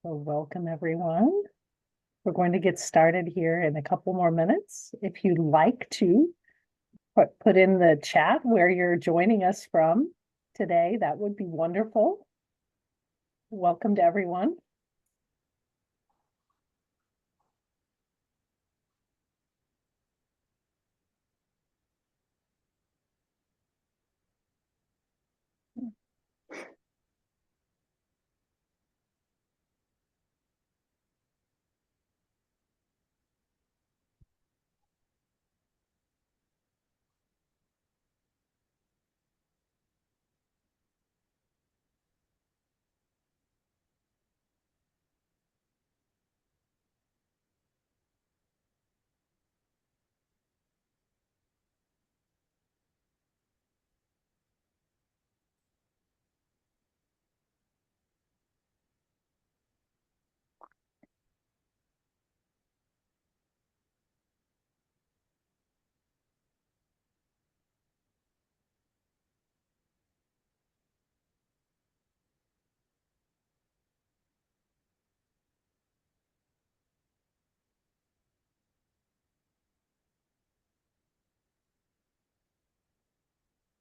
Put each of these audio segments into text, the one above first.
So welcome everyone. We're going to get started here in a couple more minutes. If you'd like to put in the chat where you're joining us from today, that would be wonderful. Welcome to everyone.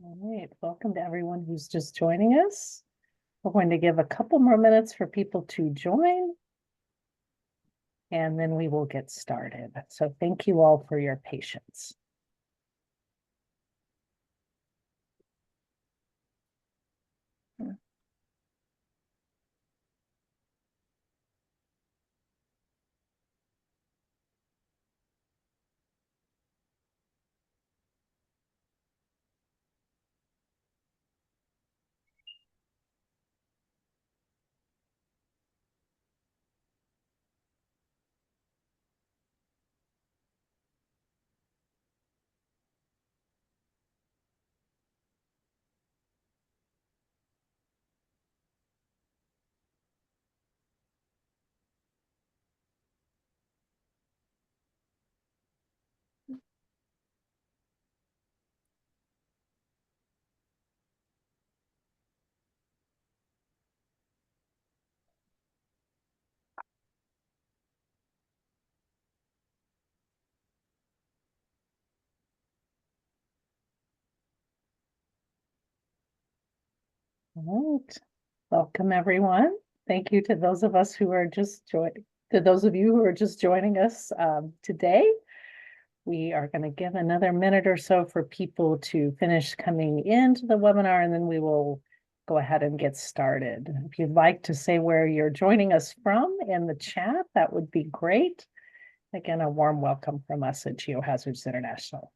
All right, welcome to everyone who's just joining us. We're going to give a couple more minutes for people to join, and then we will get started. So thank you all for your patience. All right. Welcome, everyone. Thank you to those of us who are just joining, to those of you who are just joining us today. We are going to give another minute or so for people to finish coming into the webinar, and then we will go ahead and get started. If you'd like to say where you're joining us from in the chat, that would be great. Again, a warm welcome from us at Geohazards International.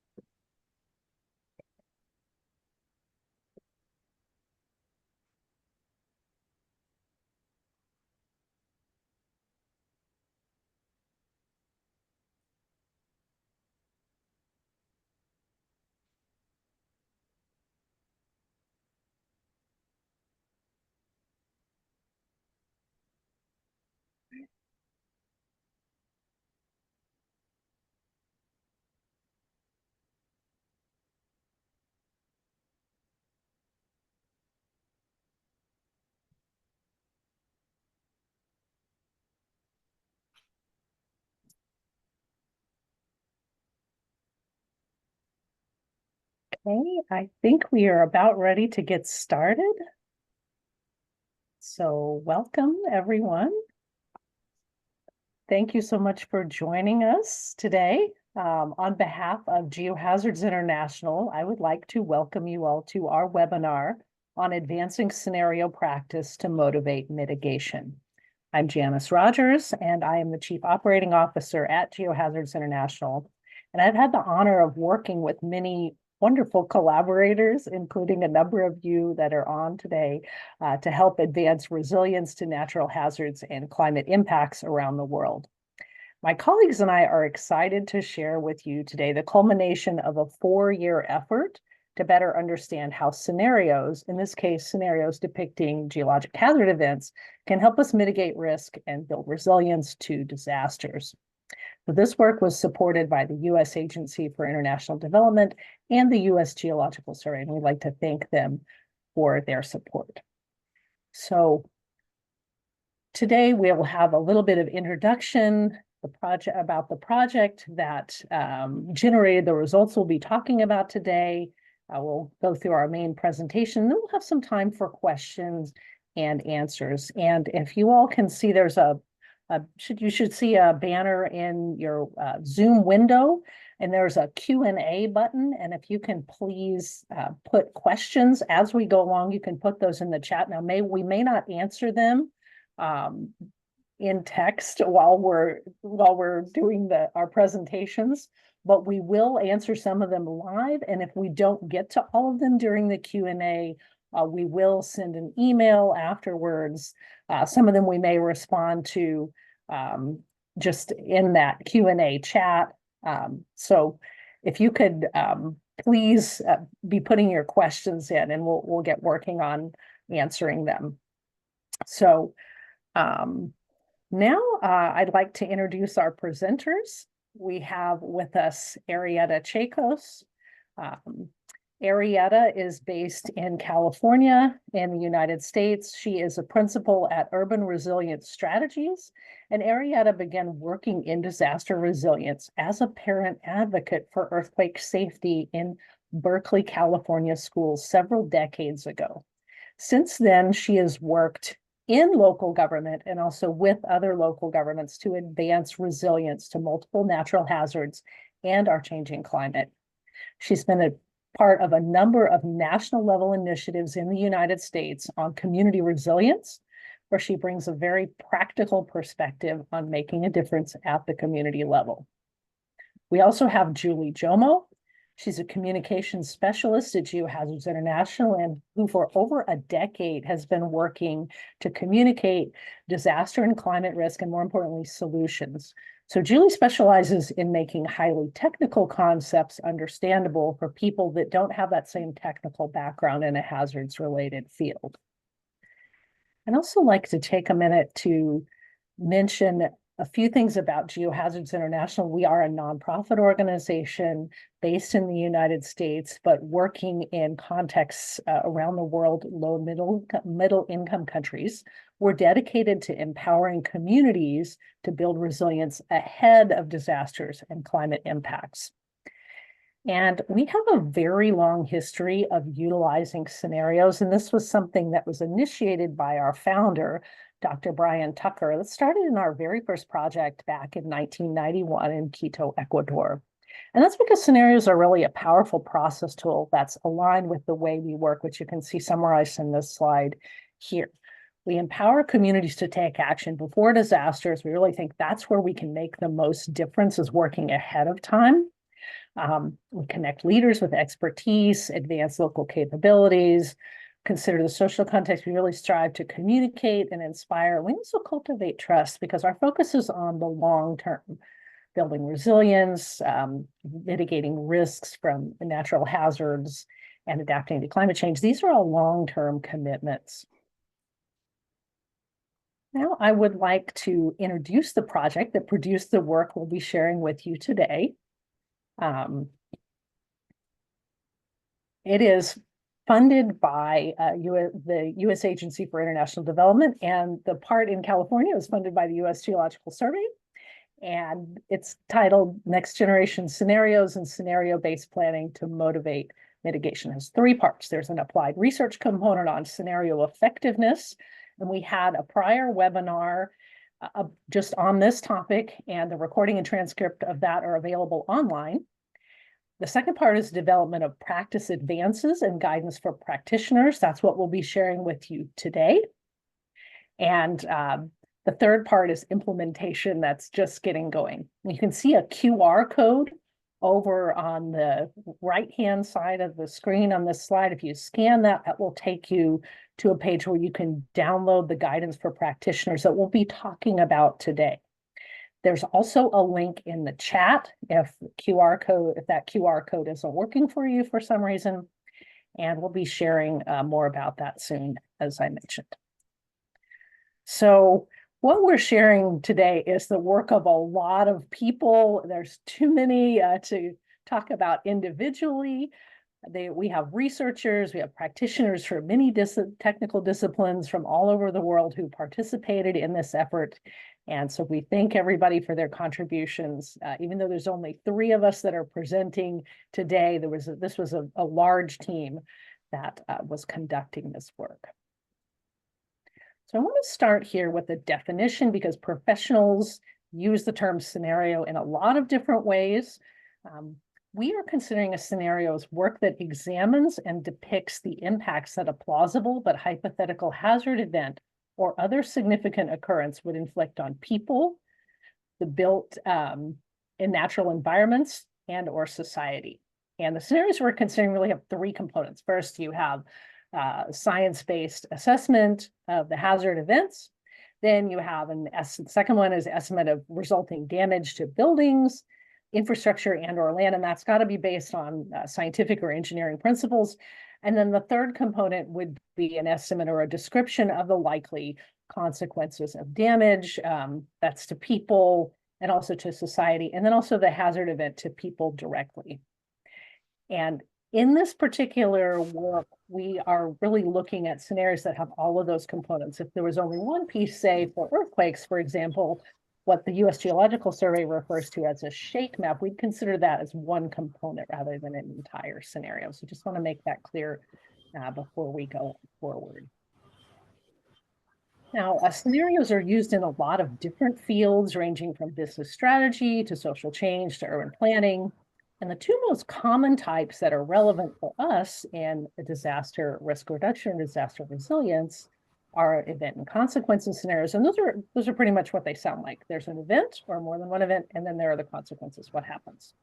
Okay, I think we are about ready to get started. So welcome, everyone. Thank you so much for joining us today. On behalf of Geohazards International, I would like to welcome you all to our webinar on advancing scenario practice to motivate mitigation. I'm Janice Rogers, and I am the Chief Operating Officer at Geohazards International. And I've had the honor of working with many wonderful collaborators, including a number of you that are on today, to help advance resilience to natural hazards and climate impacts around the world. My colleagues and I are excited to share with you today the culmination of a 4-year effort to better understand how scenarios, in this case, scenarios depicting geologic hazard events, can help us mitigate risk and build resilience to disasters. So this work was supported by the U.S. Agency for International Development and the U.S. Geological Survey, and we'd like to thank them for their support. So today we'll have a little bit of introduction, about the project that generated the results we'll be talking about today. We'll go through our main presentation, then we'll have some time for questions and answers. And if you all can see, there's you should see a banner in your Zoom window, and there's a Q&A button. And if you can please put questions as we go along, you can put those in the chat. Now, we may not answer them in text while we're doing our presentations, but we will answer some of them live. And if we don't get to all of them during the Q&A, we will send an email afterwards. Some of them we may respond to just in that Q&A chat. So if you could please be putting your questions in, and we'll get working on answering them. So now I'd like to introduce our presenters. We have with us Arietta Chacos. Arietta is based in California in the United States. She is a principal at Urban Resilience Strategies, and Arietta began working in disaster resilience as a parent advocate for earthquake safety in Berkeley, California schools several decades ago. Since then, she has worked in local government and also with other local governments to advance resilience to multiple natural hazards and our changing climate. She's been a part of a number of national level initiatives in the United States on community resilience, where she brings a very practical perspective on making a difference at the community level. We also have Julie Jomo. She's a communications specialist at Geohazards International, and who for over a decade has been working to communicate disaster and climate risk, and more importantly, solutions. So Julie specializes in making highly technical concepts understandable for people that don't have that same technical background in a hazards-related field. I'd also like to take a minute to mention a few things about Geohazards International. We are a nonprofit organization based in the United States, but working in contexts around the world, low middle income countries. We're dedicated to empowering communities to build resilience ahead of disasters and climate impacts. And we have a very long history of utilizing scenarios, and this was something that was initiated by our founder, Dr. Brian Tucker. That started in our very first project back in 1991 in Quito, Ecuador. And that's because scenarios are really a powerful process tool that's aligned with the way we work, which you can see summarized in this slide here. We empower communities to take action before disasters. We really think that's where we can make the most difference, is working ahead of time. We connect leaders with expertise, advance local capabilities, consider the social context. We really strive to communicate and inspire. We also cultivate trust because our focus is on the long term, building resilience, mitigating risks from natural hazards, and adapting to climate change. These are all long-term commitments. Now I would like to introduce the project that produced the work we'll be sharing with you today. It is funded by the U.S. Agency for International Development, and the part in California is funded by the U.S. Geological Survey. And it's titled Next Generation Scenarios and Scenario-Based Planning to Motivate Mitigation. It has three parts. There's an applied research component on scenario effectiveness, and we had a prior webinar just on this topic, and the recording and transcript of that are available online. The second part is development of practice advances and guidance for practitioners. That's what we'll be sharing with you today. And the third part is implementation. That's just getting going. You can see a QR code over on the right-hand side of the screen on this slide. If you scan that, that will take you to a page where you can download the guidance for practitioners that we'll be talking about today. There's also a link in the chat if that QR code isn't working for you for some reason, and we'll be sharing more about that soon, as I mentioned. So what we're sharing today is the work of a lot of people. There's too many to talk about individually. We have researchers, we have practitioners from many technical disciplines from all over the world who participated in this effort. And so we thank everybody for their contributions. Even though there's only 3 of us that are presenting today, this was a large team that was conducting this work. So I want to start here with the definition because professionals use the term scenario in a lot of different ways. We are considering a scenario as work that examines and depicts the impacts that a plausible but hypothetical hazard event or other significant occurrence would inflict on people, the built in natural environments, and or society. And the scenarios we're considering really have 3 components. First, you have science-based assessment of the hazard events. Then you have second one is estimate of resulting damage to buildings, infrastructure, and or land, and that's got to be based on scientific or engineering principles. And then the third component would be an estimate or a description of the likely consequences of damage, that's to people and also to society, and then also the hazard event to people directly. And in this particular work, we are really looking at scenarios that have all of those components. If there was only one piece, say for earthquakes, for example, what the U.S. Geological Survey refers to as a shake map, we'd consider that as one component rather than an entire scenario. So just want to make that clear before we go forward. Now, scenarios are used in a lot of different fields, ranging from business strategy to social change to urban planning. And the 2 most common types that are relevant for us in disaster risk reduction and disaster resilience are event and consequences scenarios. And those are pretty much what they sound like. There's an event or more than one event, and then there are the consequences, what happens.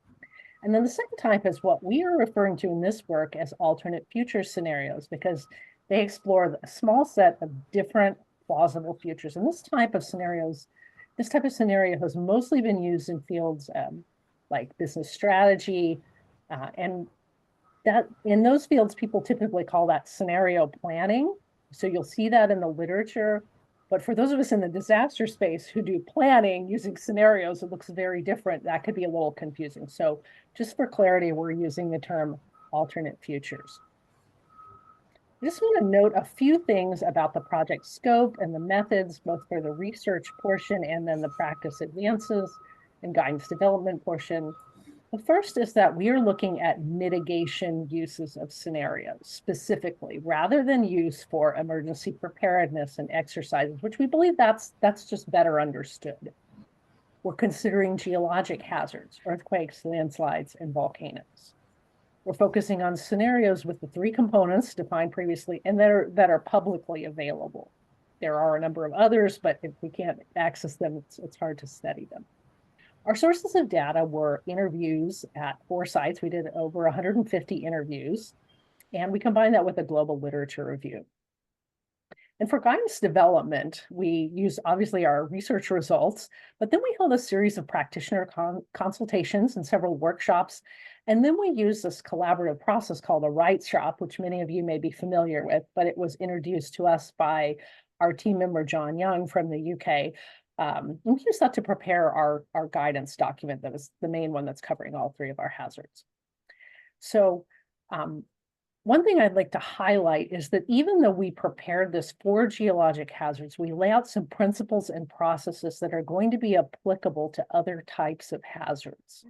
And then the second type is what we are referring to in this work as alternate future scenarios, because they explore a small set of different plausible futures. And this type of scenario has mostly been used in fields like business strategy, and that in those fields, people typically call that scenario planning. So you'll see that in the literature. But for those of us in the disaster space who do planning using scenarios, it looks very different. That could be a little confusing. So just for clarity, we're using the term alternate futures. I just want to note a few things about the project scope and the methods, both for the research portion and then the practice advances and guidance development portion. The first is that we are looking at mitigation uses of scenarios specifically, rather than use for emergency preparedness and exercises, which we believe that's just better understood. We're considering geologic hazards, earthquakes, landslides, and volcanoes. We're focusing on scenarios with the 3 components defined previously and that are publicly available. There are a number of others, but if we can't access them, it's hard to study them. Our sources of data were interviews at 4 sites. We did over 150 interviews, and we combined that with a global literature review. And for guidance development, we used obviously our research results, but then we held a series of practitioner consultations and several workshops. And then we used this collaborative process called a Write Shop, which many of you may be familiar with, but it was introduced to us by our team member, John Young from the UK. And we used that to prepare our guidance document that is the main one that's covering all 3 of our hazards. So one thing I'd like to highlight is that even though we prepared this for geologic hazards, we lay out some principles and processes that are going to be applicable to other types of hazards.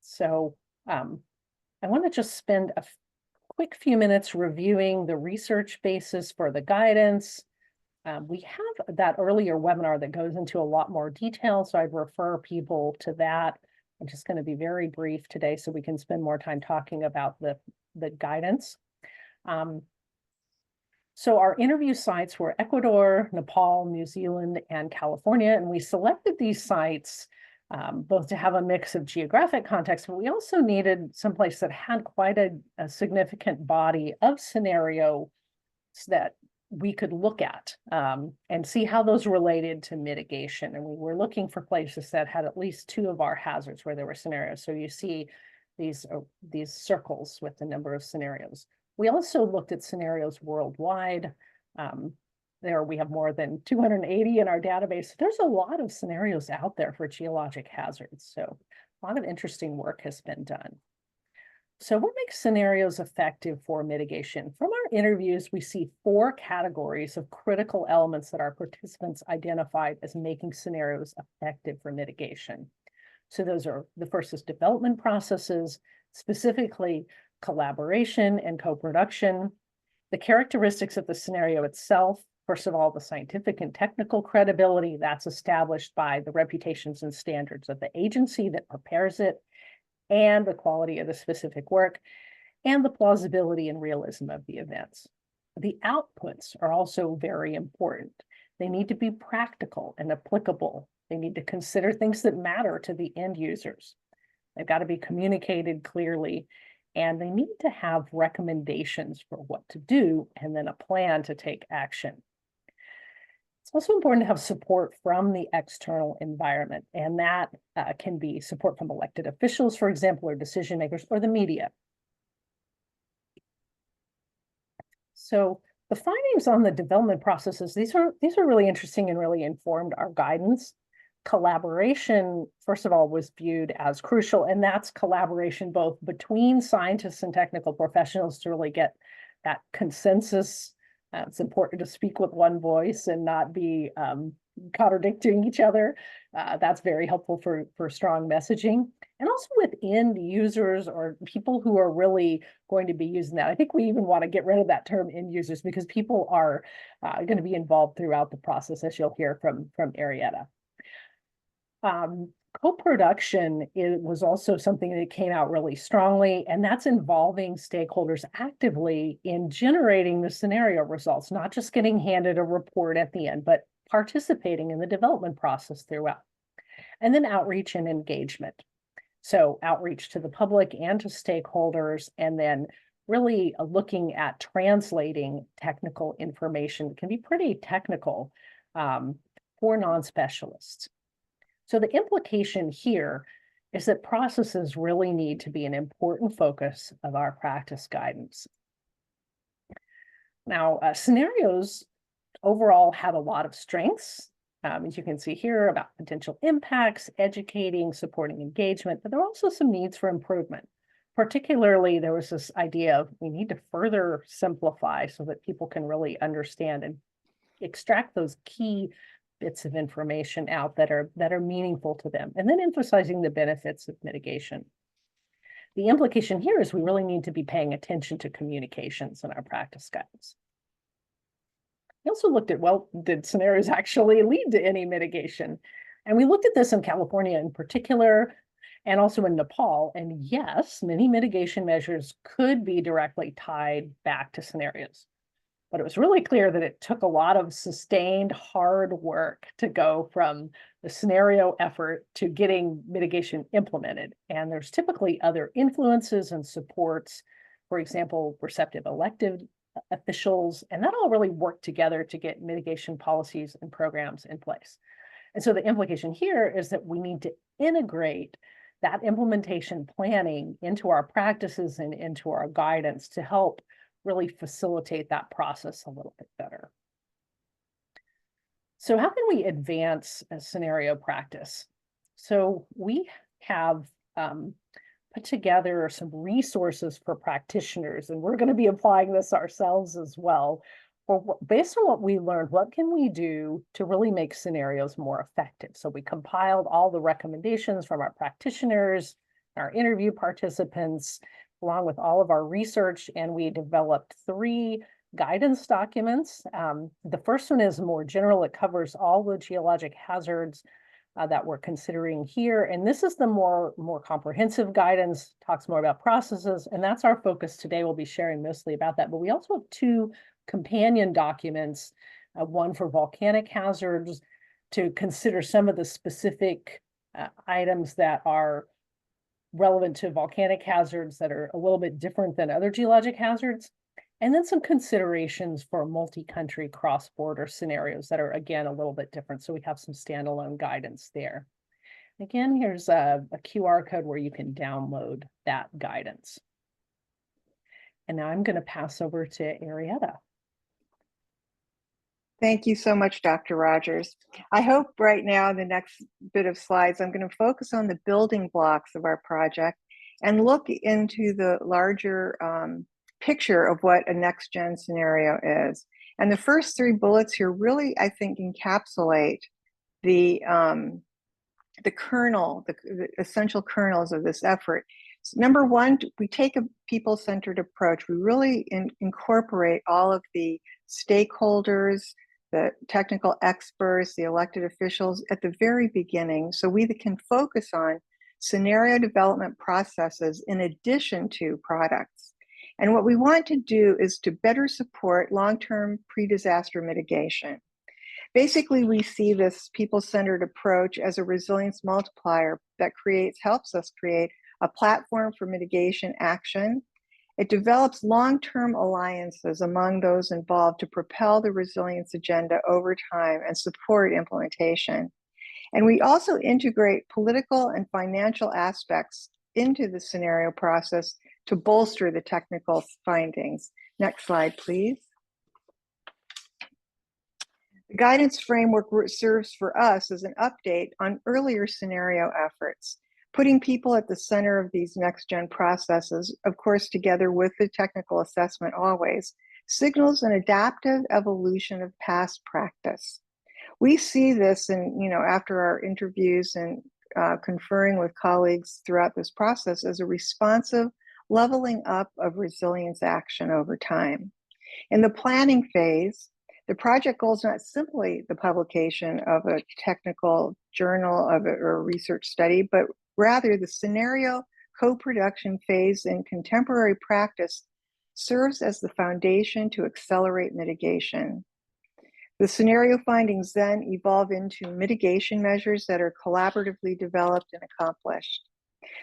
So I want to just spend a quick few minutes reviewing the research basis for the guidance. We have that earlier webinar that goes into a lot more detail, so I'd refer people to that. I'm just going to be very brief today so we can spend more time talking about the guidance. So our interview sites were Ecuador, Nepal, New Zealand, and California, and we selected these sites both to have a mix of geographic context, but we also needed someplace that had quite a significant body of scenarios that we could look at and see how those related to mitigation. And we were looking for places that had at least 2 of our hazards where there were scenarios. So you see these circles with the number of scenarios. We also looked at scenarios worldwide. There we have more than 280 in our database. There's a lot of scenarios out there for geologic hazards. So a lot of interesting work has been done. So what makes scenarios effective for mitigation? From our interviews, we see 4 categories of critical elements that our participants identified as making scenarios effective for mitigation. So those are, the first is development processes, specifically collaboration and co-production, the characteristics of the scenario itself. First of all, the scientific and technical credibility that's established by the reputations and standards of the agency that prepares it, and the quality of the specific work, and the plausibility and realism of the events. The outputs are also very important. They need to be practical and applicable. They need to consider things that matter to the end users. They've got to be communicated clearly, and they need to have recommendations for what to do and then a plan to take action. It's also important to have support from the external environment, and that can be support from elected officials, for example, or decision makers, or the media. So the findings on the development processes, these are really interesting and really informed our guidance. Collaboration, first of all, was viewed as crucial, and that's collaboration both between scientists and technical professionals to really get that consensus. It's important to speak with one voice and not be contradicting each other. That's very helpful for strong messaging. And also with end users or people who are really going to be using that. I think we even want to get rid of that term end users, because people are going to be involved throughout the process, as you'll hear from Arietta. Co-production was also something that came out really strongly, and that's involving stakeholders actively in generating the scenario results, not just getting handed a report at the end, but participating in the development process throughout. And then outreach and engagement. So outreach to the public and to stakeholders, and then really looking at translating technical information. It can be pretty technical for non-specialists. So the implication here is that processes really need to be an important focus of our practice guidance. Now, scenarios overall have a lot of strengths, as you can see here, about potential impacts, educating, supporting engagement, but there are also some needs for improvement. Particularly, there was this idea of we need to further simplify so that people can really understand and extract those key bits of information out that are meaningful to them, and then emphasizing the benefits of mitigation. The implication here is we really need to be paying attention to communications in our practice guidance. We also looked at, well, did scenarios actually lead to any mitigation? And we looked at this in California in particular, and also in Nepal. And yes, many mitigation measures could be directly tied back to scenarios. But it was really clear that it took a lot of sustained hard work to go from the scenario effort to getting mitigation implemented. And there's typically other influences and supports, for example, receptive elected officials, and that all really worked together to get mitigation policies and programs in place. And so the implication here is that we need to integrate that implementation planning into our practices and into our guidance to help really facilitate that process a little bit better. So how can we advance a scenario practice? So we have put together some resources for practitioners, and we're going to be applying this ourselves as well. Based on what we learned, what can we do to really make scenarios more effective? So we compiled all the recommendations from our practitioners, our interview participants, along with all of our research, and we developed 3 guidance documents. The first one is more general. It covers all the geologic hazards that we're considering here. And this is the more comprehensive guidance, talks more about processes, and that's our focus today. We'll be sharing mostly about that, but we also have 2 companion documents, one for volcanic hazards to consider some of the specific items that are relevant to volcanic hazards that are a little bit different than other geologic hazards, and then some considerations for multi-country cross-border scenarios that are, again, a little bit different. So we have some standalone guidance there. Again, here's a QR code where you can download that guidance. And now I'm going to pass over to Arietta. Thank you so much, Dr. Rogers. I hope right now in the next bit of slides, I'm going to focus on the building blocks of our project and look into the larger picture of what a next-gen scenario is. And the first three bullets here really, I think, encapsulate the kernel, the essential kernels of this effort. So number one, we take a people-centered approach. We really incorporate all of the stakeholders, the technical experts, the elected officials at the very beginning, so we can focus on scenario development processes in addition to products. And what we want to do is to better support long-term pre-disaster mitigation. Basically, we see this people-centered approach as a resilience multiplier that helps us create a platform for mitigation action. It develops long-term alliances among those involved to propel the resilience agenda over time and support implementation. And we also integrate political and financial aspects into the scenario process to bolster the technical findings. Next slide, please. The guidance framework serves for us as an update on earlier scenario efforts, putting people at the center of these next-gen processes, of course, together with the technical assessment always, signals an adaptive evolution of past practice. We see this after our interviews and conferring with colleagues throughout this process as a responsive leveling up of resilience action over time. In the planning phase, the project goal is not simply the publication of a technical journal or a research study, but rather the scenario co-production phase in contemporary practice serves as the foundation to accelerate mitigation. The scenario findings then evolve into mitigation measures that are collaboratively developed and accomplished.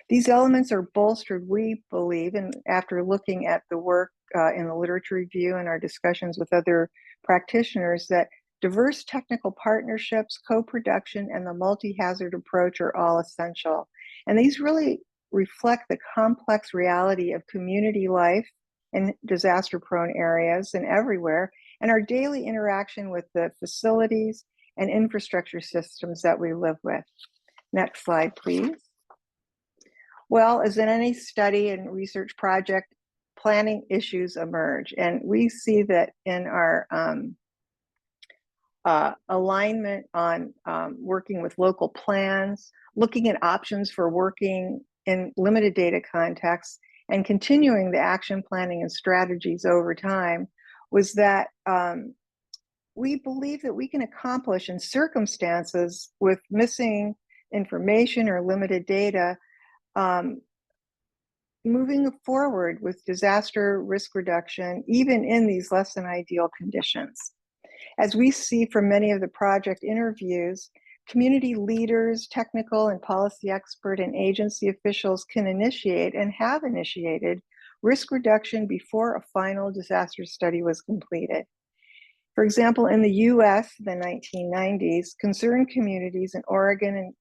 These elements are bolstered, we believe, and after looking at the work in the literature review and our discussions with other practitioners, that diverse technical partnerships, co-production, and the multi-hazard approach are all essential. And these really reflect the complex reality of community life in disaster-prone areas and everywhere, and our daily interaction with the facilities and infrastructure systems that we live with. Next slide, please. Well, as in any study and research project, planning issues emerge. And we see that in our alignment on working with local plans, looking at options for working in limited data contexts, and continuing the action planning and strategies over time, was that we believe that we can accomplish in circumstances with missing information or limited data, moving forward with disaster risk reduction, even in these less than ideal conditions. As we see from many of the project interviews, community leaders, technical and policy expert, and agency officials can initiate and have initiated risk reduction before a final disaster study was completed. For example, in the US, the 1990s, concerned communities in Oregon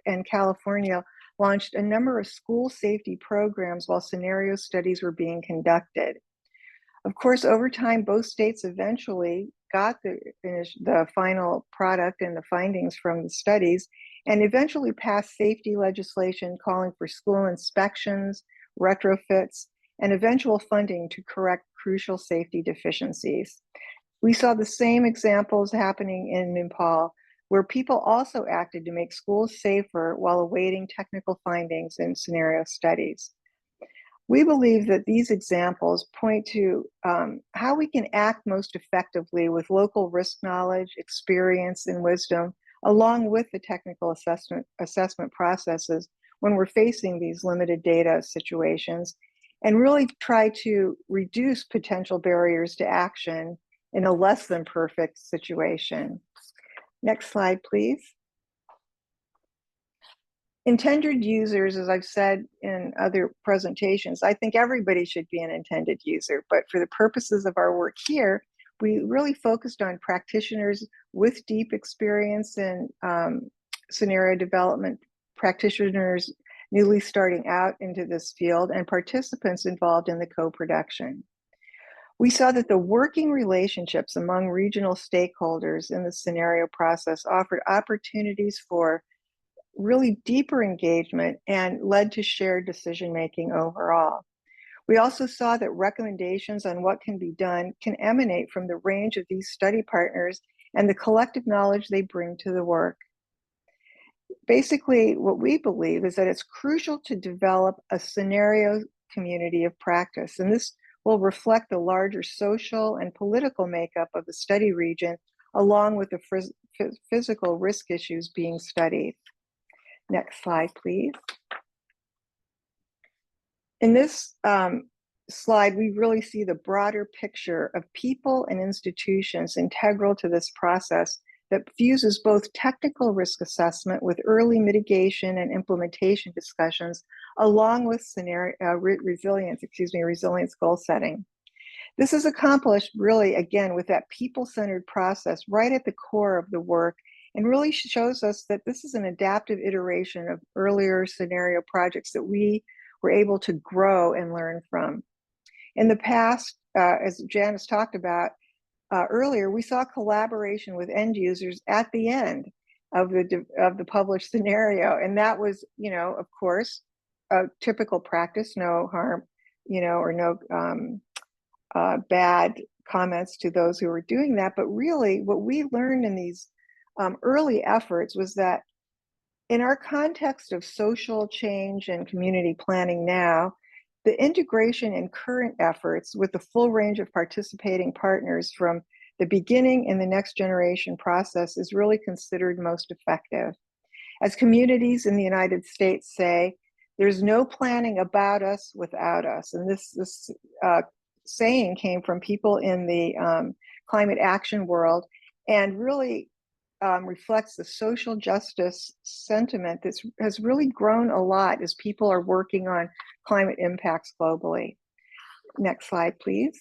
and California launched a number of school safety programs while scenario studies were being conducted. Of course, over time, both states eventually got the final product and the findings from the studies, and eventually passed safety legislation calling for school inspections, retrofits, and eventual funding to correct crucial safety deficiencies. We saw the same examples happening in Nepal, where people also acted to make schools safer while awaiting technical findings in scenario studies. We believe that these examples point to how we can act most effectively with local risk knowledge, experience, and wisdom, along with the technical assessment processes when we're facing these limited data situations, and really try to reduce potential barriers to action in a less than perfect situation. Next slide, please. Intended users, as I've said in other presentations, I think everybody should be an intended user, but for the purposes of our work here, we really focused on practitioners with deep experience in scenario development, practitioners newly starting out into this field, and participants involved in the co-production. We saw that the working relationships among regional stakeholders in the scenario process offered opportunities for really deeper engagement and led to shared decision-making overall. We also saw that recommendations on what can be done can emanate from the range of these study partners and the collective knowledge they bring to the work. Basically, what we believe is that it's crucial to develop a scenario community of practice, and this will reflect the larger social and political makeup of the study region, along with the physical risk issues being studied. Next slide, please. In this slide, we really see the broader picture of people and institutions integral to this process that fuses both technical risk assessment with early mitigation and implementation discussions, along with resilience goal setting. This is accomplished really, again, with that people-centered process right at the core of the work, and really shows us that this is an adaptive iteration of earlier scenario projects that we were able to grow and learn from. In the past, as Janice talked about earlier, we saw collaboration with end users at the end of the published scenario, and that was, of course, a typical practice, no harm, or no bad comments to those who were doing that. But really, what we learned in these early efforts was that in our context of social change and community planning now, the integration in current efforts with the full range of participating partners from the beginning in the next generation process is really considered most effective. As communities in the United States say, there's no planning about us without us. And this saying came from people in the climate action world, and really reflects the social justice sentiment that has really grown a lot as people are working on climate impacts globally. Next slide, please.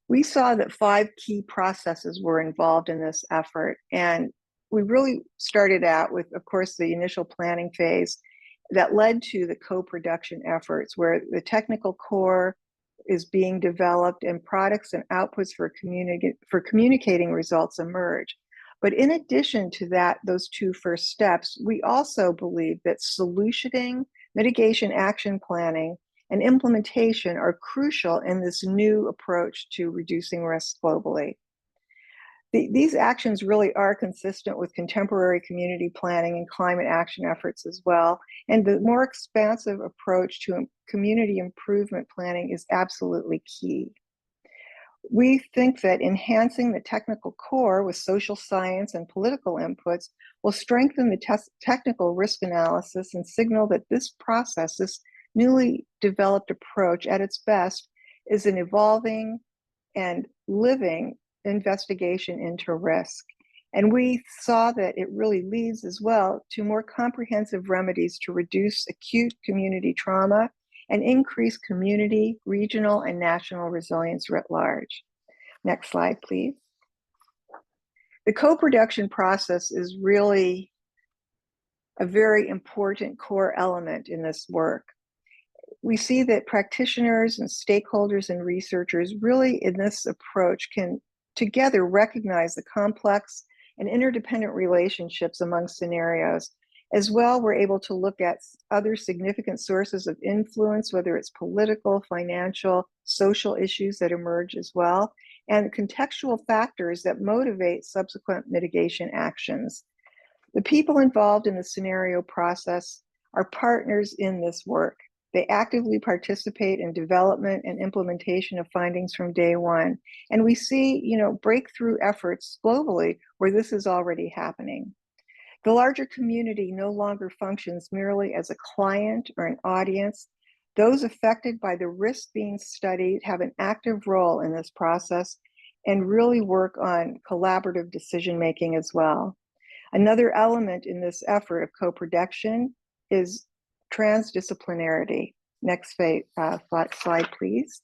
We saw that 5 key processes were involved in this effort, and we really started out with, of course, the initial planning phase that led to the co-production efforts, where the technical core is being developed and products and outputs for communicating results emerge. But in addition to that, those 2 first steps, we also believe that solutioning, mitigation action planning, and implementation are crucial in this new approach to reducing risks globally. These actions really are consistent with contemporary community planning and climate action efforts as well. And the more expansive approach to community improvement planning is absolutely key. We think that enhancing the technical core with social science and political inputs will strengthen the technical risk analysis and signal that this process, this newly developed approach at its best, is an evolving and living investigation into risk. And we saw that it really leads as well to more comprehensive remedies to reduce acute community trauma and increase community, regional, and national resilience writ large. Next slide, please. The co-production process is really a very important core element in this work. We see that practitioners and stakeholders and researchers really in this approach can together recognize the complex and interdependent relationships among scenarios. As well, we're able to look at other significant sources of influence, whether it's political, financial, social issues that emerge as well, and contextual factors that motivate subsequent mitigation actions. The people involved in the scenario process are partners in this work. They actively participate in development and implementation of findings from day one. And we see, breakthrough efforts globally where this is already happening. The larger community no longer functions merely as a client or an audience. Those affected by the risk being studied have an active role in this process and really work on collaborative decision-making as well. Another element in this effort of co-production is transdisciplinarity. Next slide, please.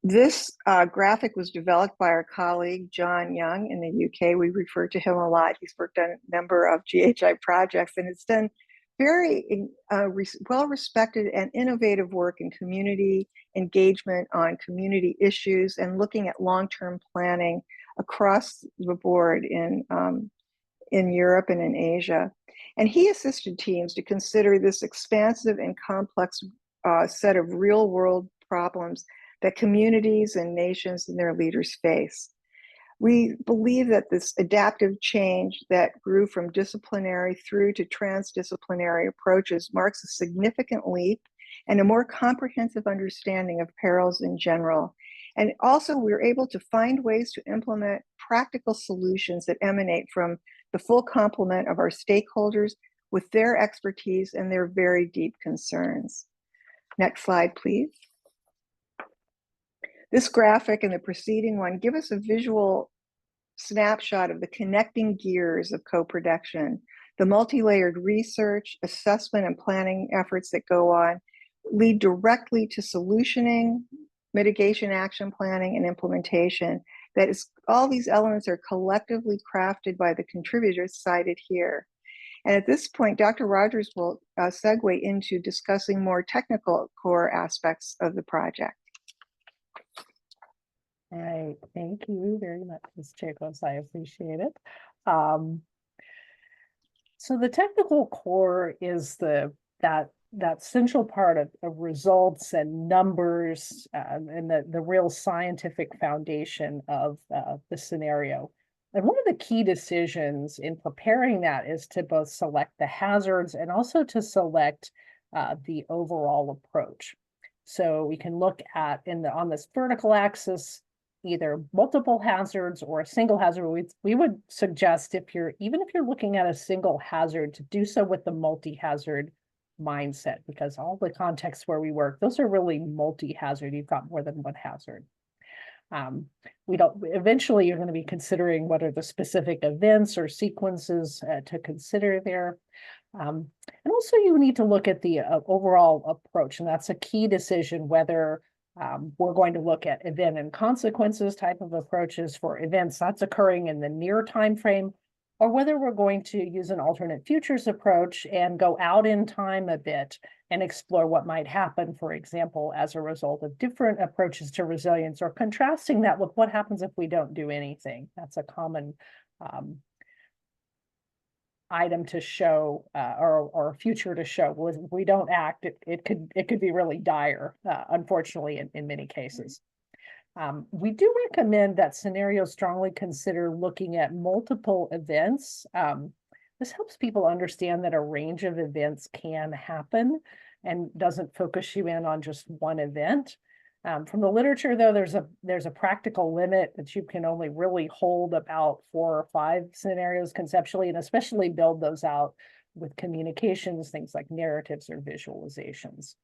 This graphic was developed by our colleague, John Young in the UK. We refer to him a lot. He's worked on a number of GHI projects, and it's done very well-respected and innovative work in community engagement on community issues and looking at long-term planning across the board in in Europe and in Asia. And he assisted teams to consider this expansive and complex set of real world problems that communities and nations and their leaders face. We believe that this adaptive change that grew from disciplinary through to transdisciplinary approaches marks a significant leap and a more comprehensive understanding of perils in general. And also, we're able to find ways to implement practical solutions that emanate from the full complement of our stakeholders with their expertise and their very deep concerns. Next slide, please. This graphic and the preceding one give us a visual snapshot of the connecting gears of co-production, the multi-layered research, assessment, and planning efforts that go on lead directly to solutioning, mitigation action planning, and implementation. That is, all these elements are collectively crafted by the contributors cited here. And at this point, Dr. Rogers will segue into discussing more technical core aspects of the project. All right, thank you very much, Ms. Chacos. I appreciate it. So the technical core is that central part of results and numbers and the real scientific foundation of the scenario. And one of the key decisions in preparing that is to both select the hazards and also to select the overall approach. So we can look at on this vertical axis, either multiple hazards or a single hazard. We would suggest even if you're looking at a single hazard, to do so with the multi-hazard mindset, because all the contexts where we work, those are really multi-hazard. You've got more than one hazard. Eventually you're going to be considering what are the specific events or sequences to consider there. And also you need to look at the overall approach, and that's a key decision whether we're going to look at event and consequences type of approaches for events that's occurring in the near time frame, or whether we're going to use an alternate futures approach and go out in time a bit and explore what might happen, for example, as a result of different approaches to resilience, or contrasting that with what happens if we don't do anything. That's a common item to show or future to show. If we don't act, it could be really dire, unfortunately, in many cases. We do recommend that scenarios strongly consider looking at multiple events. This helps people understand that a range of events can happen and doesn't focus you in on just one event. From the literature, though, there's a practical limit that you can only really hold about 4 or 5 scenarios conceptually, and especially build those out with communications, things like narratives or visualizations.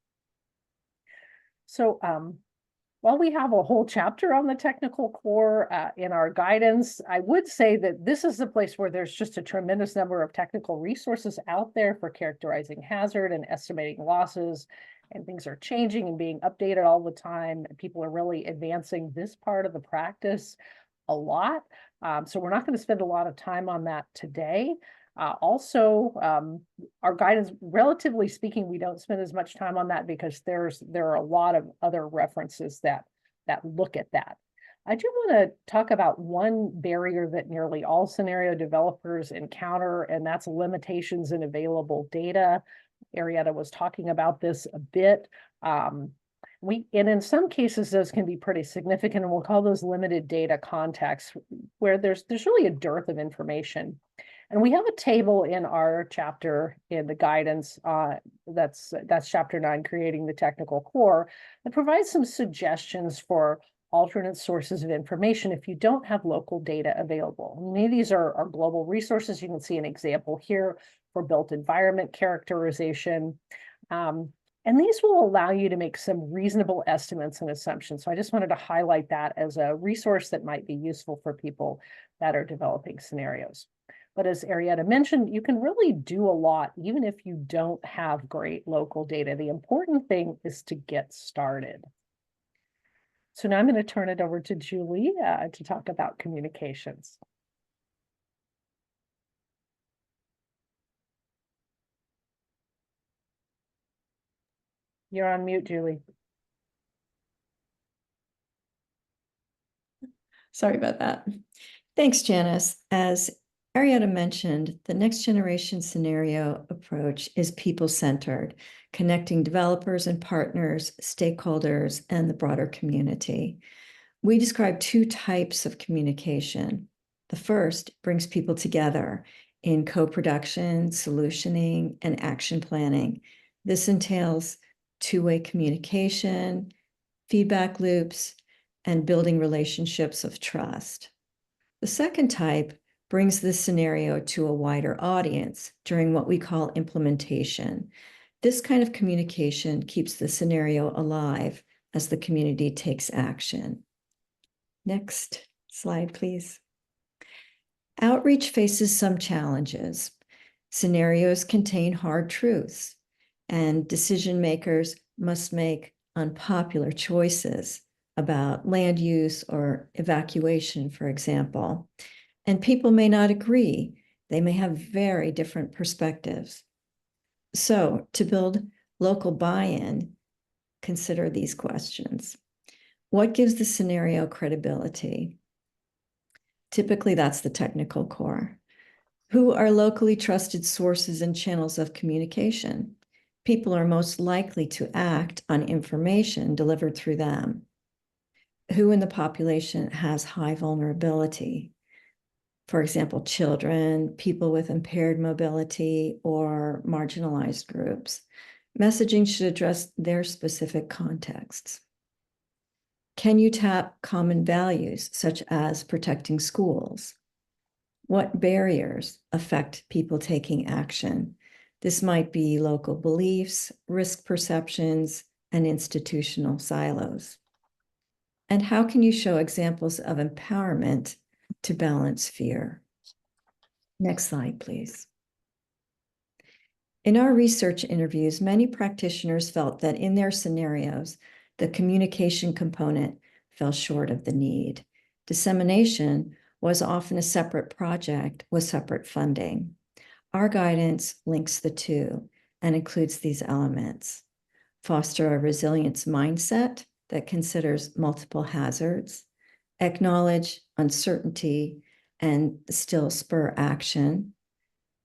So while we have a whole chapter on the technical core in our guidance, I would say that this is the place where there's just a tremendous number of technical resources out there for characterizing hazard and estimating losses, and things are changing and being updated all the time. People are really advancing this part of the practice a lot. So we're not going to spend a lot of time on that today. Also, our guidance, relatively speaking, we don't spend as much time on that because there are a lot of other references that look at that. I do want to talk about one barrier that nearly all scenario developers encounter, and that's limitations in available data. Arietta was talking about this a bit. And in some cases, those can be pretty significant, and we'll call those limited data contexts, where there's really a dearth of information. And we have a table in our chapter in the guidance, that's chapter 9, creating the technical core, that provides some suggestions for alternate sources of information if you don't have local data available. Many of these are global resources. You can see an example here for built environment characterization. And these will allow you to make some reasonable estimates and assumptions. So I just wanted to highlight that as a resource that might be useful for people that are developing scenarios. But as Arietta mentioned, you can really do a lot, even if you don't have great local data. The important thing is to get started. So now I'm going to turn it over to Julie to talk about communications. You're on mute, Julie. Sorry about that. Thanks, Janice. As Arietta mentioned the next generation scenario approach is people-centered, connecting developers and partners, stakeholders, and the broader community. We describe two types of communication. The first brings people together in co-production, solutioning, and action planning. This entails two-way communication, feedback loops, and building relationships of trust. The second type brings this scenario to a wider audience during what we call implementation. This kind of communication keeps the scenario alive as the community takes action. Next slide, please. Outreach faces some challenges. Scenarios contain hard truths, and decision makers must make unpopular choices about land use or evacuation, for example. And people may not agree. They may have very different perspectives. So, to build local buy-in, consider these questions. What gives the scenario credibility? Typically, that's the technical core. Who are locally trusted sources and channels of communication? People are most likely to act on information delivered through them. Who in the population has high vulnerability? For example, children, people with impaired mobility, or marginalized groups. Messaging should address their specific contexts. Can you tap common values, such as protecting schools? What barriers affect people taking action? This might be local beliefs, risk perceptions, and institutional silos. And how can you show examples of empowerment to balance fear? Next slide, please. In our research interviews, many practitioners felt that in their scenarios, the communication component fell short of the need. Dissemination was often a separate project with separate funding. Our guidance links the two and includes these elements. Foster a resilience mindset that considers multiple hazards, acknowledge uncertainty, and still spur action,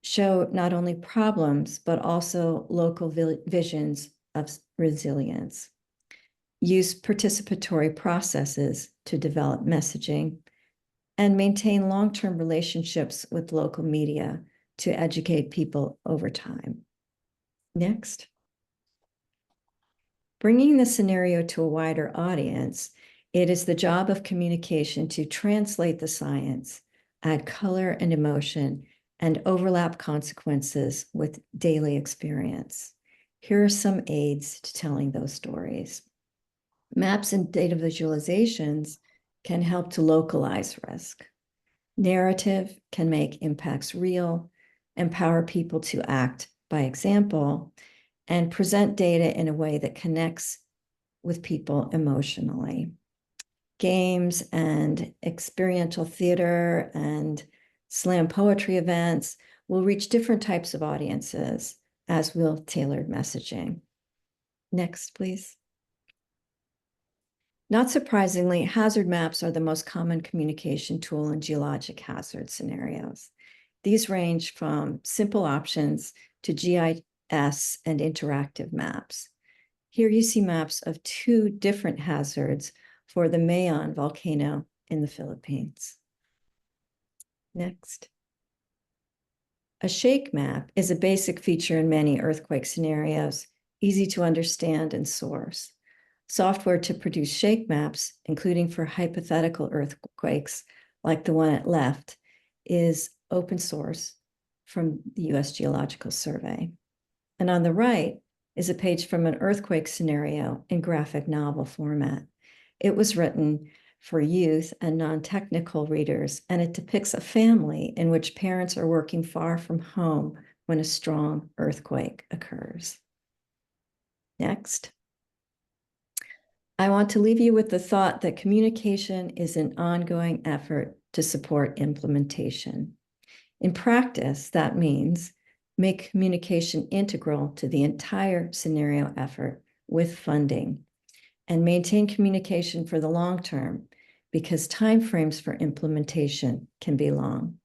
show not only problems, but also local visions of resilience. Use participatory processes to develop messaging, and maintain long-term relationships with local media to educate people over time. Next. Bringing the scenario to a wider audience, it is the job of communication to translate the science, add color and emotion, and overlap consequences with daily experience. Here are some aids to telling those stories. Maps and data visualizations can help to localize risk. Narrative can make impacts real, empower people to act by example, and present data in a way that connects with people emotionally. Games and experiential theater and slam poetry events will reach different types of audiences, as will tailored messaging. Next, please. Not surprisingly, hazard maps are the most common communication tool in geologic hazard scenarios. These range from simple options to GIS and interactive maps. Here you see maps of two different hazards for the Mayon volcano in the Philippines. Next. A shake map is a basic feature in many earthquake scenarios, easy to understand and source. Software to produce shake maps, including for hypothetical earthquakes like the one at left, is open source from the US Geological Survey. And on the right is a page from an earthquake scenario in graphic novel format. It was written for youth and non-technical readers, and it depicts a family in which parents are working far from home when a strong earthquake occurs. Next. I want to leave you with the thought that communication is an ongoing effort to support implementation. In practice, that means make communication integral to the entire scenario effort with funding, and maintain communication for the long term, because timeframes for implementation can be long.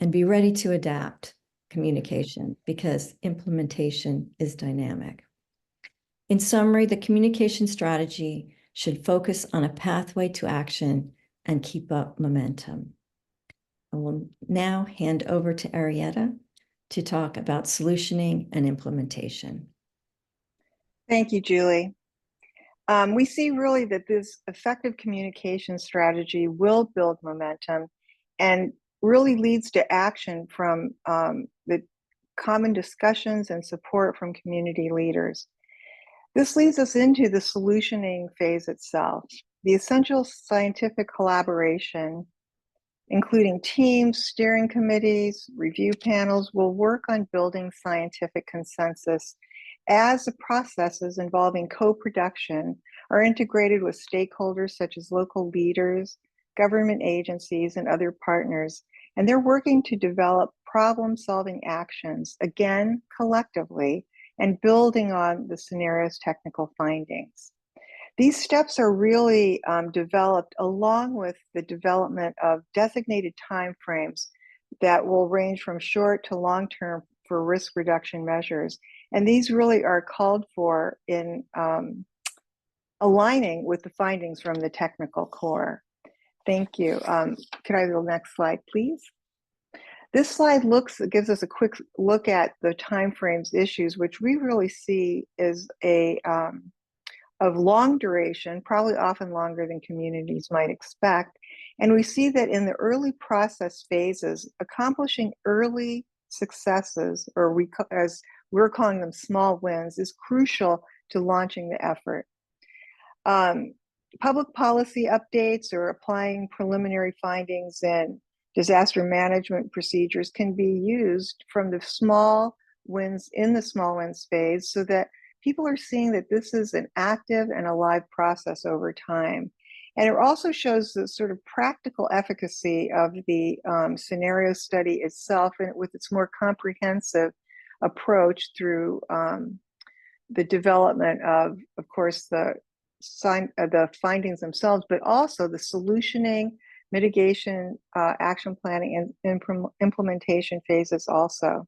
and be ready to adapt communication because implementation is dynamic. In summary, the communication strategy should focus on a pathway to action and keep up momentum. I will now hand over to Arietta to talk about solutioning and implementation. Thank you, Julie. We see really that this effective communication strategy will build momentum and really leads to action from the common discussions and support from community leaders. This leads us into the solutioning phase itself. The essential scientific collaboration, including teams, steering committees, review panels, will work on building scientific consensus as the processes involving co-production are integrated with stakeholders such as local leaders, government agencies, and other partners. And they're working to develop problem-solving actions, again, collectively, and building on the scenario's technical findings. These steps are really developed along with the development of designated timeframes that will range from short to long-term for risk reduction measures. And these really are called for in aligning with the findings from the technical core. Thank you. Could I have the next slide, please? This slide gives us a quick look at the timeframes issues, which we really see is of long duration, probably often longer than communities might expect. And we see that in the early process phases, accomplishing early successes, or as we're calling them small wins, is crucial to launching the effort. Public policy updates or applying preliminary findings and disaster management procedures can be used from the small wins in the small wins phase so that people are seeing that this is an active and alive process over time. And it also shows the sort of practical efficacy of the scenario study itself and with its more comprehensive approach through the development of course, the findings themselves, but also the solutioning, mitigation, action planning, and implementation phases also.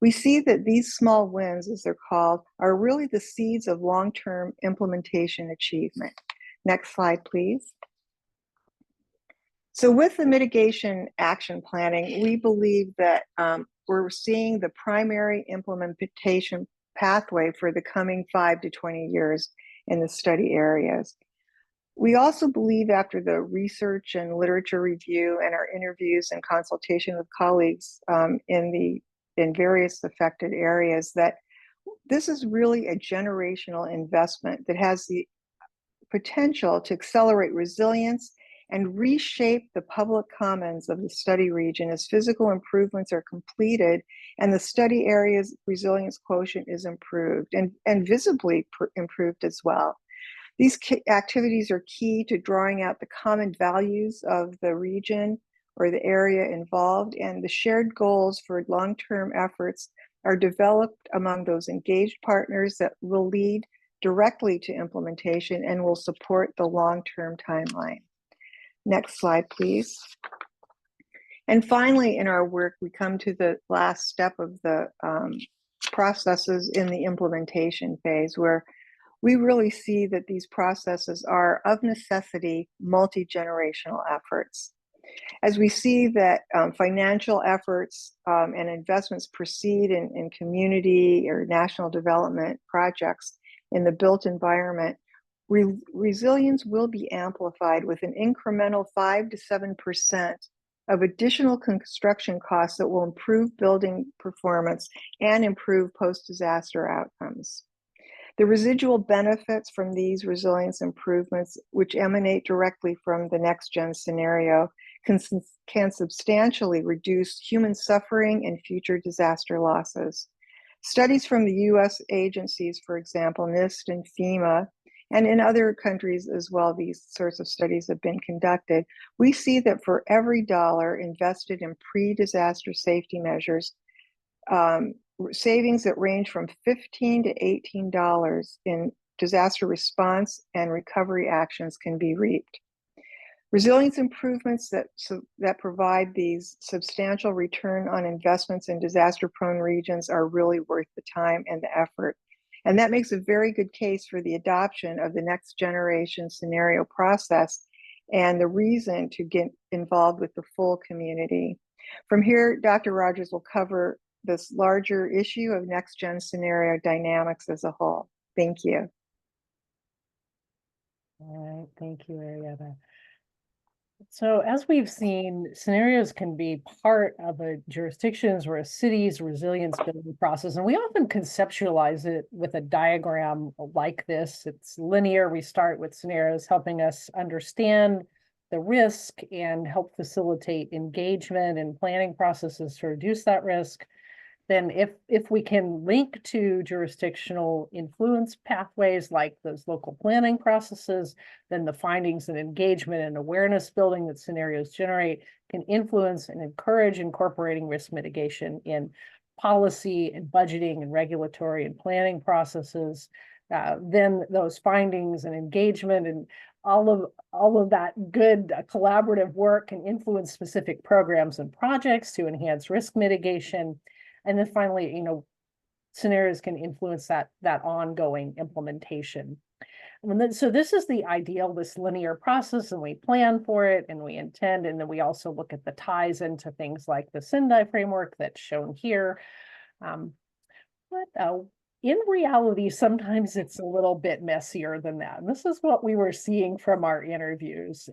We see that these small wins, as they're called, are really the seeds of long-term implementation achievement. Next slide, please. So with the mitigation action planning, we believe that we're seeing the primary implementation pathway for the coming 5 to 20 years in the study areas. We also believe after the research and literature review and our interviews and consultation with colleagues in various affected areas that this is really a generational investment that has the potential to accelerate resilience and reshape the public commons of the study region as physical improvements are completed and the study area's resilience quotient is improved and visibly improved as well. These activities are key to drawing out the common values of the region or the area involved, and the shared goals for long-term efforts are developed among those engaged partners that will lead directly to implementation and will support the long-term timeline. Next slide, please. And finally, in our work, we come to the last step of the processes in the implementation phase, where we really see that these processes are of necessity multi-generational efforts. As we see that financial efforts and investments proceed in community or national development projects in the built environment, resilience will be amplified with an incremental 5 to 7% of additional construction costs that will improve building performance and improve post-disaster outcomes. The residual benefits from these resilience improvements, which emanate directly from the next-gen scenario, can substantially reduce human suffering and future disaster losses. Studies from the US agencies, for example, NIST and FEMA, and in other countries as well, these sorts of studies have been conducted. We see that for every dollar invested in pre-disaster safety measures, savings that range from $15 to $18 in disaster response and recovery actions can be reaped. Resilience improvements that provide these substantial return on investments in disaster-prone regions are really worth the time and the effort. And that makes a very good case for the adoption of the next generation scenario process and the reason to get involved with the full community. From here, Dr. Rogers will cover this larger issue of next gen scenario dynamics as a whole. Thank you. All right, thank you, Arietta. So as we've seen, scenarios can be part of a jurisdiction's or a city's resilience building process, and we often conceptualize it with a diagram like this. It's linear. We start with scenarios helping us understand the risk and help facilitate engagement and planning processes to reduce that risk. Then if we can link to jurisdictional influence pathways like those local planning processes, then the findings and engagement and awareness building that scenarios generate can influence and encourage incorporating risk mitigation in policy and budgeting and regulatory and planning processes. Then those findings and engagement and all of that good collaborative work can influence specific programs and projects to enhance risk mitigation. And then finally, scenarios can influence that ongoing implementation. So this is the ideal, this linear process, and we plan for it and we intend, and then we also look at the ties into things like the Sendai framework that's shown here. But in reality, sometimes it's a little bit messier than that. And this is what we were seeing from our interviews,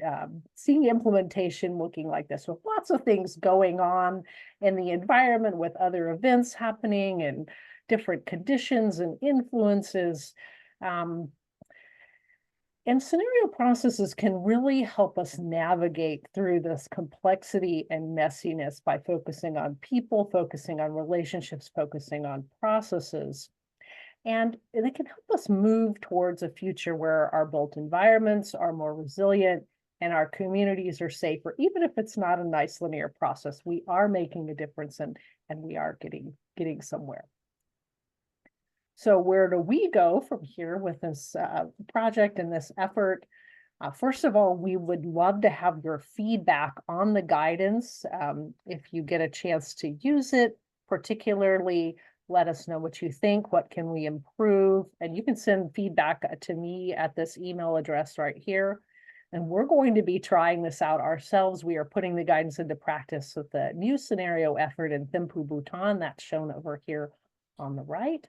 seeing implementation looking like this with lots of things going on in the environment with other events happening and different conditions and influences. And scenario processes can really help us navigate through this complexity and messiness by focusing on people, focusing on relationships, focusing on processes. And they can help us move towards a future where our built environments are more resilient and our communities are safer. Even if it's not a nice linear process, we are making a difference and we are getting somewhere. So where do we go from here with this project and this effort? First of all, we would love to have your feedback on the guidance. If you get a chance to use it, particularly, let us know what you think. What can we improve? And you can send feedback to me at this email address right here. And we're going to be trying this out ourselves. We are putting the guidance into practice with the new scenario effort in Thimphu, Bhutan. That's shown over here on the right.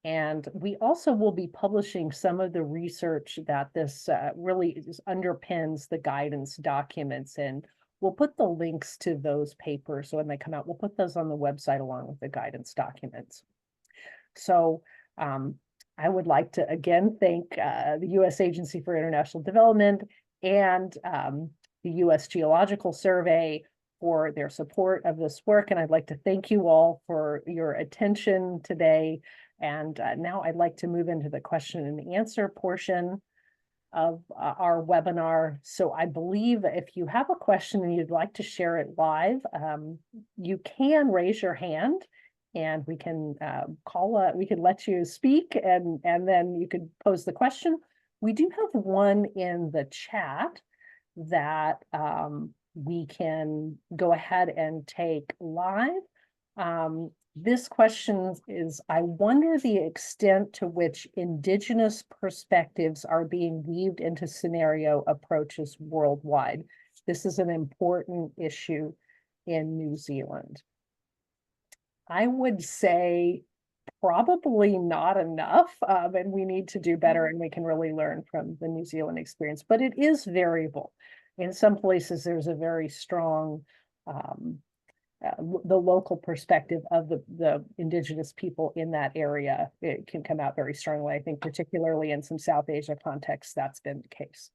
And we also will be publishing some of the research that this really underpins the guidance documents. And we'll put the links to those papers. So when they come out, we'll put those on the website along with the guidance documents. So I would like to again thank the U.S. Agency for International Development and the U.S. Geological Survey for their support of this work. And I'd like to thank you all for your attention today. And now I'd like to move into the question and answer portion of our webinar. So I believe if you have a question and you'd like to share it live, you can raise your hand and we can we can let you speak and then you could pose the question. We do have one in the chat that we can go ahead and take live. This question is, I wonder the extent to which Indigenous perspectives are being weaved into scenario approaches worldwide. This is an important issue in New Zealand. I would say probably not enough, and we need to do better, and we can really learn from the New Zealand experience, but it is variable. In some places, there's a very strong the local perspective of the Indigenous people in that area. It can come out very strongly. I think particularly in some South Asia contexts, that's been the case.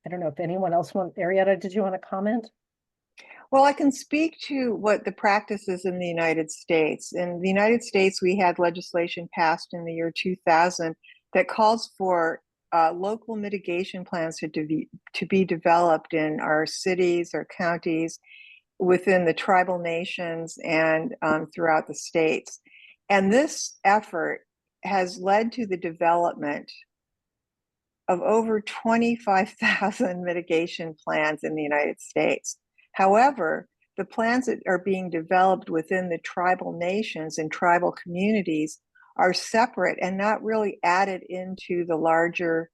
I don't know if anyone else Arietta, did you want to comment? Well, I can speak to what the practice is in the United States. In the United States, we had legislation passed in the year 2000 that calls for local mitigation plans to be developed in our cities or counties, within the tribal nations and throughout the states. And this effort has led to the development of over 25,000 mitigation plans in the United States. However, the plans that are being developed within the tribal nations and tribal communities are separate and not really added into the larger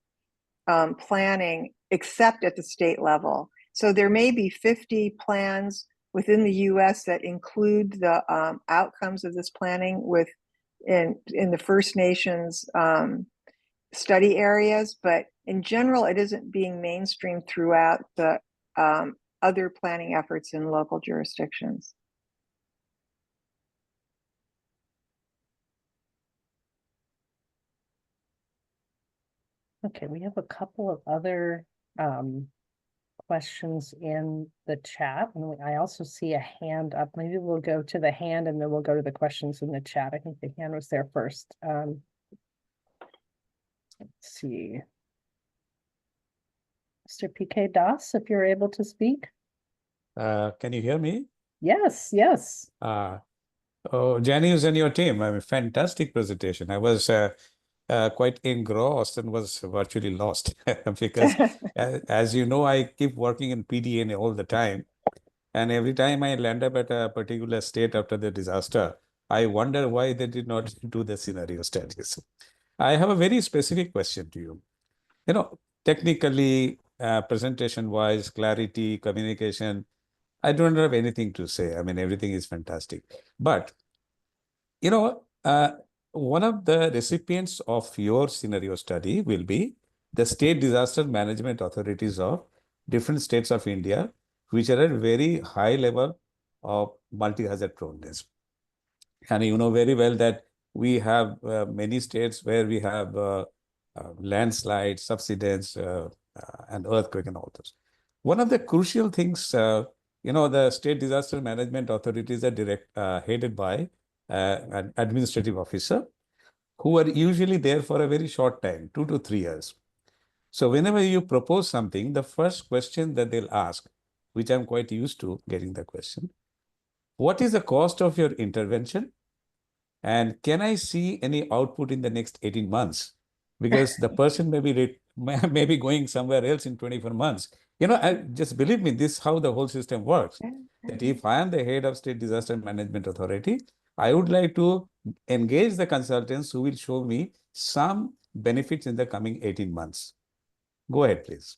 planning, except at the state level. So there may be 50 plans within the US that include the outcomes of this planning in the First Nations study areas, but in general, it isn't being mainstreamed throughout the other planning efforts in local jurisdictions. Okay, we have a couple of other questions in the chat. And I also see a hand up. Maybe we'll go to the hand and then we'll go to the questions in the chat. I think the hand was there first. Let's see. Mr. PK Das, if you're able to speak. Can you hear me? Yes, yes. Oh, Janice and your team, I mean, fantastic presentation. I was quite engrossed and was virtually lost because, as you know, I keep working in PDN all the time. And every time I land up at a particular state after the disaster, I wonder why they did not do the scenario studies. I have a very specific question to you. You know, technically, presentation-wise, clarity, communication, I don't have anything to say. I mean, everything is fantastic. But, you know, one of the recipients of your scenario study will be the state disaster management authorities of different states of India, which are at very high level of multi-hazard proneness. And you know very well that we have many states where we have landslides, subsidence, and earthquake and all those. One of the crucial things, you know, the state disaster management authorities are headed by an administrative officer who are usually there for a very short time, 2 to 3 years. So whenever you propose something, the first question that they'll ask, which I'm quite used to getting the question, what is the cost of your intervention? And can I see any output in the next 18 months? Because the person may be going somewhere else in 24 months. You know, just believe me, this is how the whole system works. That if I am the head of State Disaster Management Authority, I would like to engage the consultants who will show me some benefits in the coming 18 months. Go ahead, please.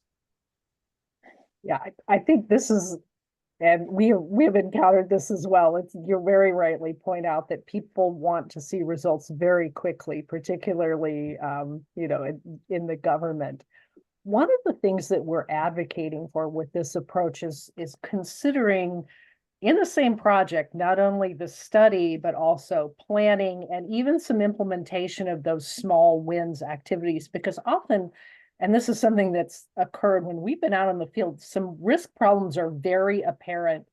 Yeah, I think this is, and we have encountered this as well. It's, you're very rightly point out that people want to see results very quickly, particularly you know, in the government. One of the things that we're advocating for with this approach is considering in the same project, not only the study, but also planning and even some implementation of those small wins activities, because often, and this is something that's occurred when we've been out in the field, some risk problems are very apparent,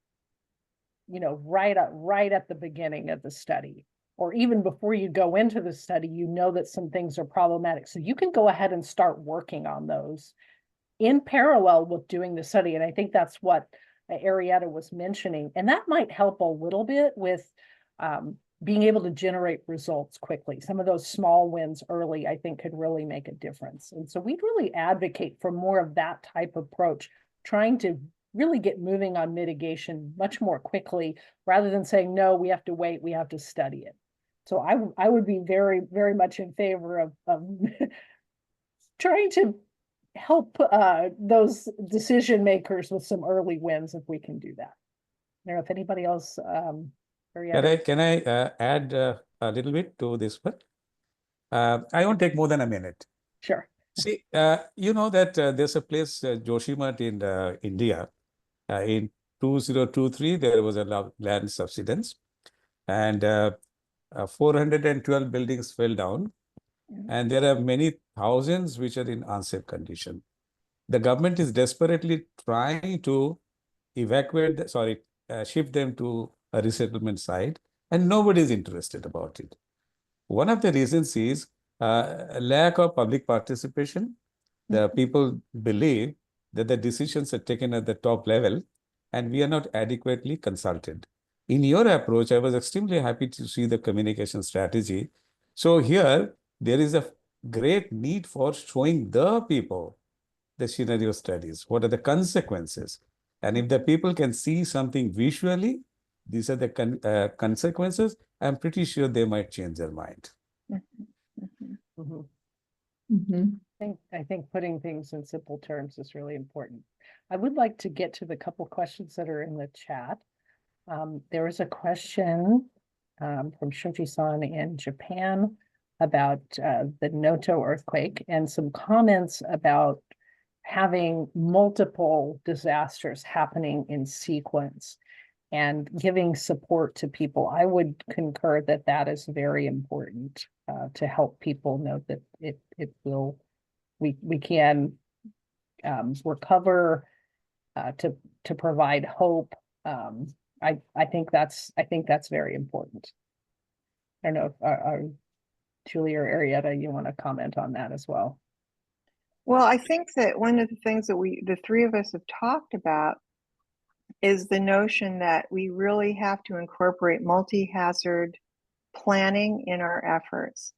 you know, right at the beginning of the study, or even before you go into the study, you know that some things are problematic. So you can go ahead and start working on those in parallel with doing the study. And I think that's what Arietta was mentioning. And that might help a little bit with being able to generate results quickly. Some of those small wins early, I think, could really make a difference. And so we'd really advocate for more of that type of approach, trying to really get moving on mitigation much more quickly, rather than saying, no, we have to wait, we have to study it. So I would be very, very much in favor of trying to help those decision makers with some early wins if we can do that. I don't know if anybody else. Can I add a little bit to this one? I won't take more than a minute. Sure. See, you know that there's a place, Joshimath in India. In 2023, there was a land subsidence, and 412 buildings fell down, and there are many thousands which are in unsafe condition. The government is desperately trying to shift them to a resettlement site, and nobody is interested about it. One of the reasons is a lack of public participation. The people believe that the decisions are taken at the top level and we are not adequately consulted. In your approach, I was extremely happy to see the communication strategy. So here, there is a great need for showing the people the scenario studies. What are the consequences? And if the people can see something visually, these are the consequences, I'm pretty sure they might change their mind. Mhm. Mhm. I think putting things in simple terms is really important. I would like to get to the couple questions that are in the chat. There was a question from Shunji-san in Japan about the Noto earthquake and some comments about having multiple disasters happening in sequence and giving support to people. I would concur that that is very important to help people know that it will, we can recover to provide hope. I think that's very important. I don't know if Julie or Arietta, you want to comment on that as well? Well, I think that one of the things that the three of us have talked about is the notion that we really have to incorporate multi-hazard planning in our efforts.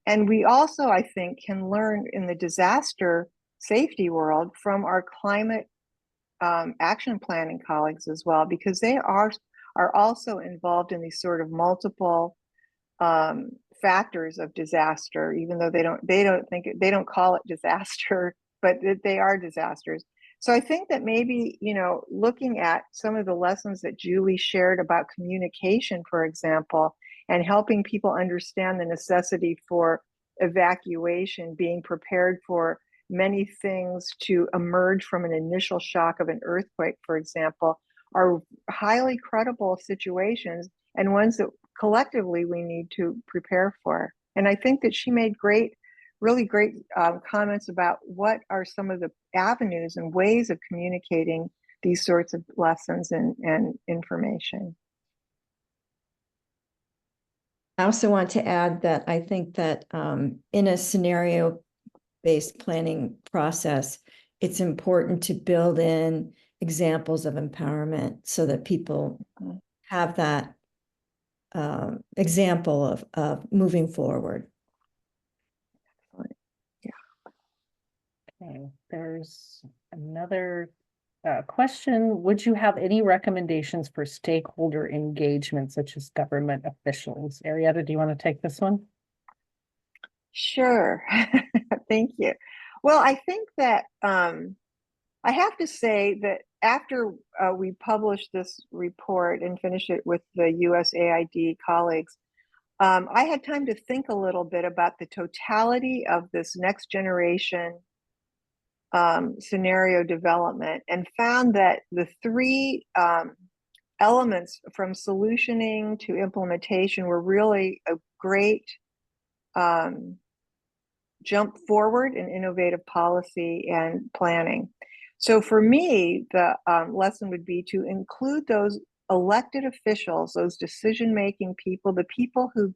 And we also, I think, can learn in the disaster safety world from our climate action planning colleagues as well, because they are also involved in these sort of multiple factors of disaster, even though they don't call it disaster, but they are disasters. So I think that maybe, looking at some of the lessons that Julie shared about communication, for example, and helping people understand the necessity for evacuation, being prepared for many things to emerge from an initial shock of an earthquake, for example, are highly credible situations and ones that collectively we need to prepare for. And I think that she made really great comments about what are some of the avenues and ways of communicating these sorts of lessons and information. I also want to add that I think that in a scenario-based planning process, it's important to build in examples of empowerment so that people have that example of moving forward. Okay, there's another question. Would you have any recommendations for stakeholder engagement, such as government officials? Arietta, do you want to take this one? Sure. Thank you. Well, I think that I have to say that after we published this report and finished it with the USAID colleagues, I had time to think a little bit about the totality of this next generation scenario development and found that the three elements from solutioning to implementation were really a great jump forward in innovative policy and planning. So for me, the lesson would be to include those elected officials, those decision-making people, the people who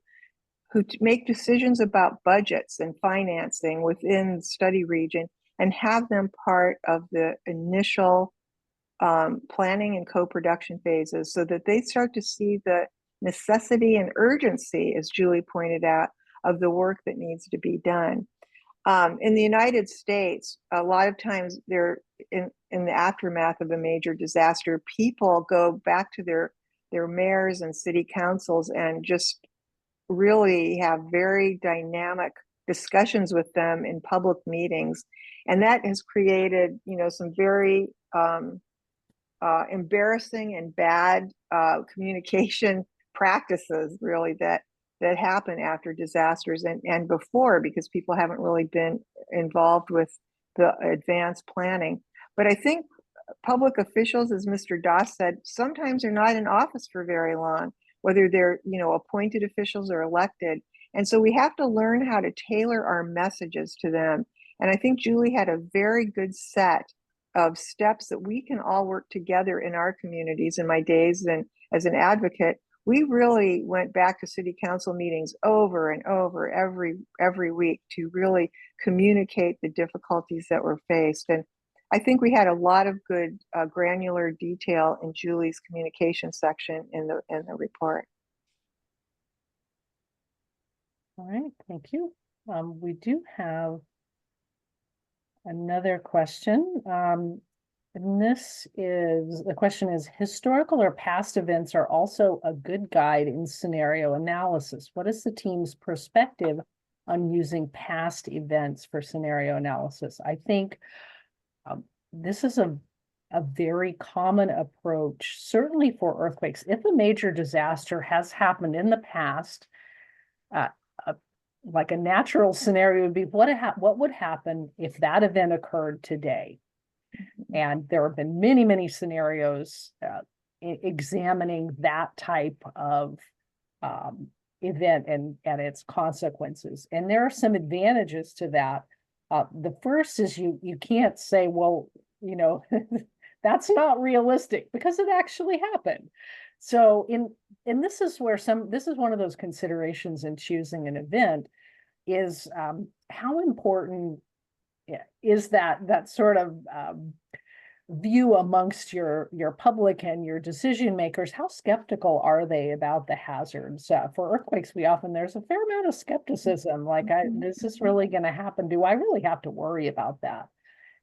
make decisions about budgets and financing within the study region, and have them part of the initial planning and co-production phases so that they start to see the necessity and urgency, as Julie pointed out, of the work that needs to be done. In the United States, a lot of times they're in the aftermath of a major disaster, people go back to their mayors and city councils and just really have very dynamic discussions with them in public meetings. And that has created, some very embarrassing and bad communication practices, really, that happen after disasters and before, because people haven't really been involved with the advanced planning. But I think public officials, as Mr. Doss said, sometimes are not in office for very long, whether they're appointed officials or elected. And so we have to learn how to tailor our messages to them. And I think Julie had a very good set of steps that we can all work together in our communities. In my days and as an advocate, we really went back to city council meetings over and over every week to really communicate the difficulties that were faced. And I think we had a lot of good granular detail in Julie's communication section in the report. All right, thank you. We do have another question. And the question is, historical or past events are also a good guide in scenario analysis. What is the team's perspective on using past events for scenario analysis? I think this is a very common approach, certainly for earthquakes. If a major disaster has happened in the past, like a natural scenario would be what would happen if that event occurred today? And there have been many, many scenarios examining that type of event and its consequences. And there are some advantages to that. The first is you can't say, well, you know, that's not realistic because it actually happened. So this is where this is one of those considerations in choosing an event is how important is that sort of view amongst your public and your decision makers. How skeptical are they about the hazards? For earthquakes, there's a fair amount of skepticism, like, is this really going to happen? Do I really have to worry about that?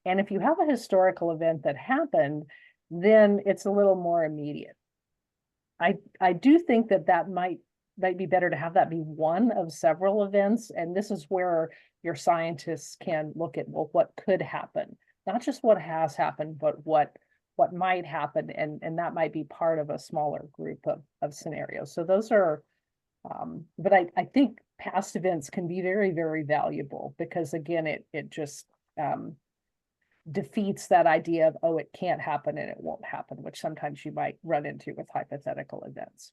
And if you have a historical event that happened, then it's a little more immediate. I do think that might be better to have that be one of several events. And this is where your scientists can look at, well, what could happen, not just what has happened, but what might happen. And that might be part of a smaller group of scenarios. So those are, but I think past events can be very, very valuable because again, it just defeats that idea of, oh, it can't happen and it won't happen, which sometimes you might run into with hypothetical events.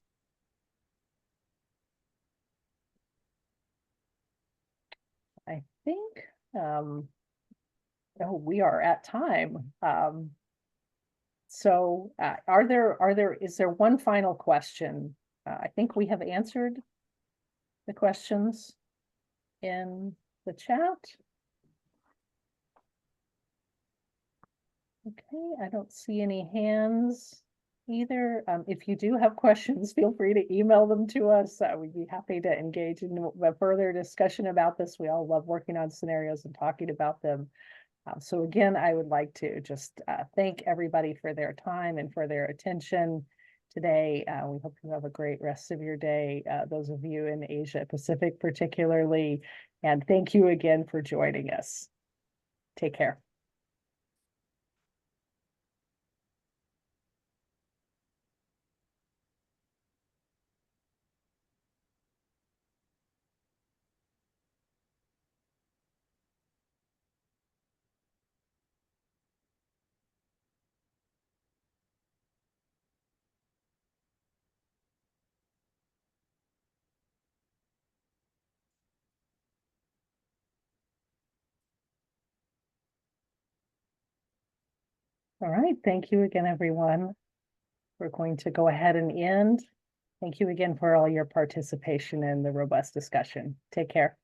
I think, oh, we are at time. So is there one final question? I think we have answered the questions in the chat. Okay, I don't see any hands either. If you do have questions, feel free to email them to us. We'd be happy to engage in a further discussion about this. We all love working on scenarios and talking about them. So again, I would like to just thank everybody for their time and for their attention today. We hope you have a great rest of your day, those of you in Asia Pacific particularly. And thank you again for joining us. Take care. All right, thank you again, everyone. We're going to go ahead and end. Thank you again for all your participation in the robust discussion. Take care.